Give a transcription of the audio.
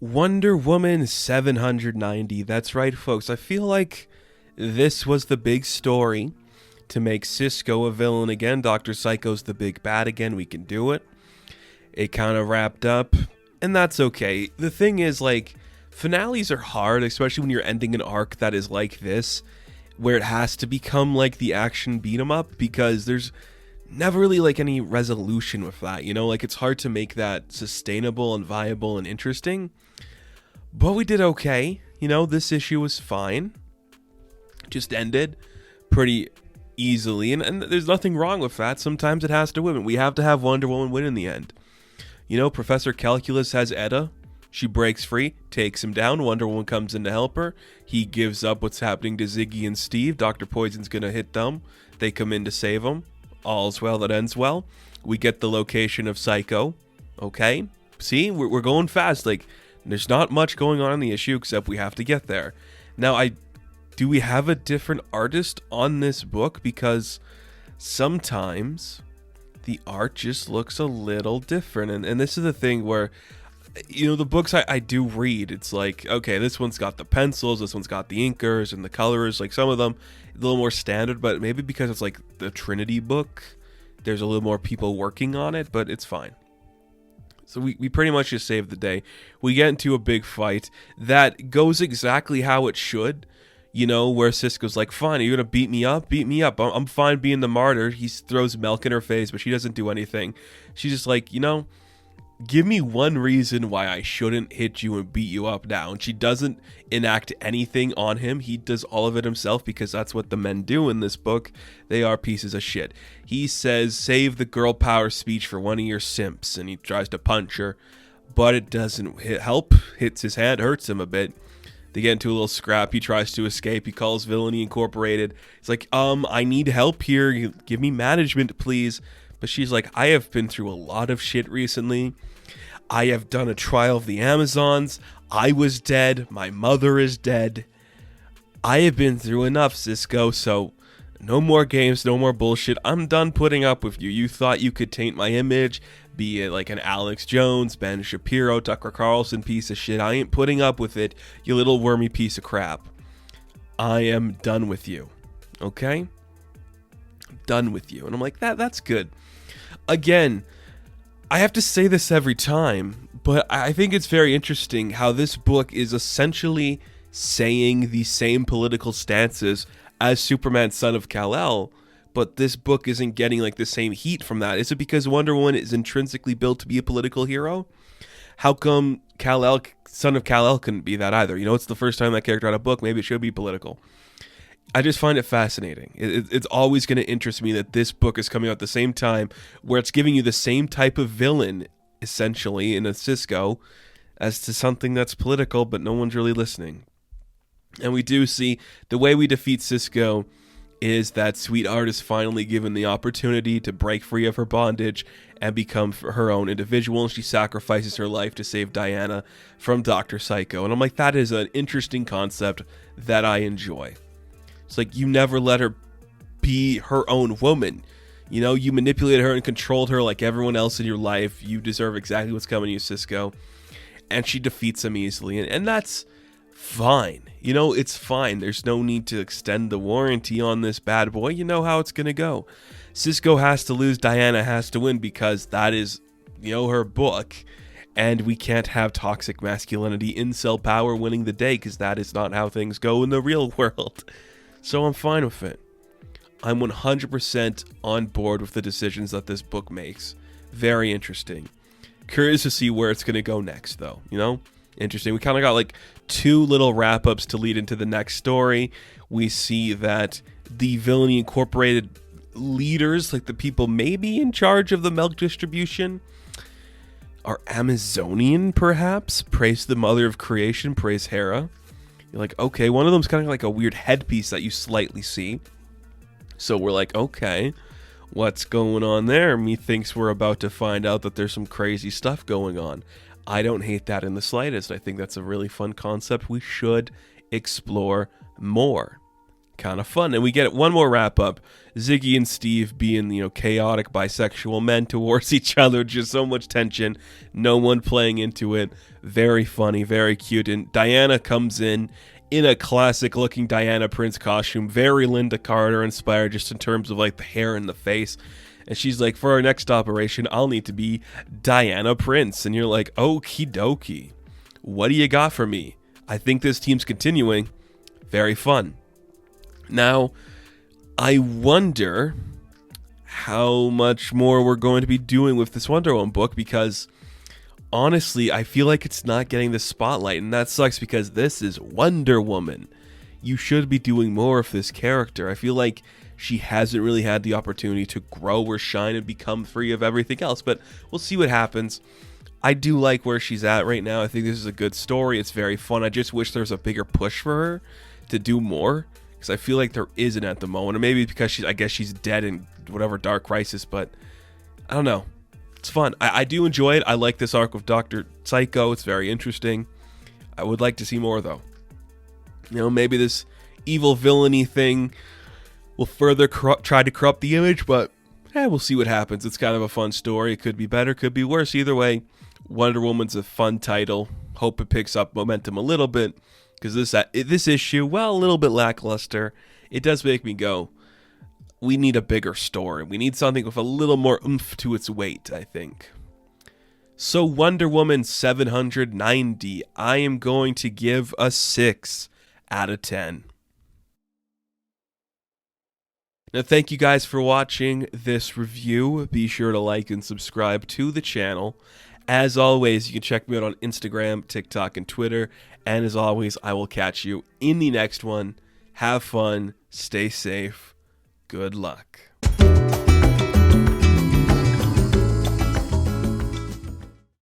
Wonder Woman 790. That's right, folks. I feel like this was the big story to make Cisco a villain again. Dr. Psycho's the big bad again. We can do it. It kind of wrapped up, and that's okay. The thing is, like, finales are hard, especially when you're ending an arc that is like this, where it has to become like the action beat 'em up, because there's never really like any resolution with that, you know? Like, it's hard to make that sustainable and viable and interesting. But we did okay. You know, this issue was fine. Just ended pretty easily. And there's nothing wrong with that. Sometimes it has to win. We have to have Wonder Woman win in the end. You know, Professor Calculus has Etta. She breaks free, takes him down. Wonder Woman comes in to help her. He gives up what's happening to Ziggy and Steve. Dr. Poison's going to hit them. They come in to save him. All's well that ends well. We get the location of Psycho. Okay? See? We're going fast. Like, there's not much going on in the issue except we have to get there. Now, do we have a different artist on this book? Because sometimes the art just looks a little different. And this is the thing where, you know, the books I do read, it's like, okay, this one's got the pencils, this one's got the inkers and the colors. Like, some of them a little more standard, but maybe because it's like the Trinity book, there's a little more people working on it, but it's fine. So we pretty much just saved the day. We get into a big fight that goes exactly how it should. You know, where Cisco's like, fine, are you going to beat me up? Beat me up. I'm fine being the martyr. He throws milk in her face, but she doesn't do anything. She's just like, you know, give me one reason why I shouldn't hit you and beat you up now. And she doesn't enact anything on him. He does all of it himself, because that's what the men do in this book. They are pieces of shit. He says, save the girl power speech for one of your simps. And he tries to punch her, but it doesn't help. Hits his hand, hurts him a bit. They get into a little scrap. He tries to escape. He calls Villainy Incorporated. He's like, I need help here. You give me management, please. But she's like, I have been through a lot of shit recently. I have done a trial of the Amazons. I was dead. My mother is dead. I have been through enough, Cisco, so no more games, no more bullshit. I'm done putting up with you. You thought you could taint my image, be it like an Alex Jones, Ben Shapiro, Tucker Carlson piece of shit. I ain't putting up with it, you little wormy piece of crap. I am done with you. Okay? I'm done with you. And I'm like, that's good. Again, I have to say this every time, but I think it's very interesting how this book is essentially saying the same political stances as Superman Son of Kal-El, but this book isn't getting like the same heat from that. Is it because Wonder Woman is intrinsically built to be a political hero? How come Kal-El, Son of Kal-El, couldn't be that either? You know, it's the first time that character had a book. Maybe it should be political. I just find it fascinating. It's always going to interest me that this book is coming out at the same time, where it's giving you the same type of villain, essentially, in a Cisco, as to something that's political, but no one's really listening. And we do see the way we defeat Cisco is that Sweetheart is finally given the opportunity to break free of her bondage and become her own individual, and she sacrifices her life to save Diana from Dr. Psycho. And I'm like, that is an interesting concept that I enjoy. It's like, you never let her be her own woman. You know, you manipulated her and controlled her like everyone else in your life. You deserve exactly what's coming to you, Cisco. And she defeats him easily. And that's fine. You know, it's fine. There's no need to extend the warranty on this bad boy. You know how it's going to go. Cisco has to lose. Diana has to win, because that is, you know, her book. And we can't have toxic masculinity, incel power winning the day, because that is not how things go in the real world. So I'm fine with it. I'm 100% on board with the decisions that this book makes. Very interesting. Curious to see where it's going to go next, though. You know? Interesting. We kind of got like two little wrap-ups to lead into the next story. We see that the Villainy Incorporated leaders, like the people maybe in charge of the milk distribution, are Amazonian, perhaps? Praise the mother of creation. Praise Hera. You're like, okay, one of them's kind of like a weird headpiece that you slightly see. So we're like, okay, what's going on there? Methinks we're about to find out that there's some crazy stuff going on. I don't hate that in the slightest. I think that's a really fun concept we should explore more. kind of fun. And we get one more wrap up. Ziggy and Steve being, chaotic bisexual men towards each other. Just so much tension. No one playing into it. Very funny, very cute. And Diana comes in a classic looking Diana Prince costume. Very Linda Carter inspired just in terms of like the hair and the face. And she's like, for our next operation, I'll need to be Diana Prince. And you're like, okie dokie. What do you got for me? I think this team's continuing. Very fun. Now, I wonder how much more we're going to be doing with this Wonder Woman book, because honestly, I feel like it's not getting the spotlight, and that sucks because this is Wonder Woman. You should be doing more of this character. I feel like she hasn't really had the opportunity to grow or shine and become free of everything else, but we'll see what happens. I do like where she's at right now. I think this is a good story. It's very fun. I just wish there was a bigger push for her to do more, because I feel like there isn't at the moment. Or maybe because I guess she's dead in whatever Dark Crisis, but I don't know. It's fun. I do enjoy it. I like this arc of Dr. Psycho. It's very interesting. I would like to see more, though. Maybe this evil villainy thing will further try to corrupt the image, but we'll see what happens. It's kind of a fun story. It could be better, could be worse. Either way, Wonder Woman's a fun title. Hope it picks up momentum a little bit, because this issue, well, a little bit lackluster. It does make me go, we need a bigger story. We need something with a little more oomph to its weight, I think. So Wonder Woman 790, I am going to give a 6 out of 10. Now, thank you guys for watching this review. Be sure to like and subscribe to the channel. As always, you can check me out on Instagram, TikTok, and Twitter. And as always, I will catch you in the next one. Have fun. Stay safe. Good luck.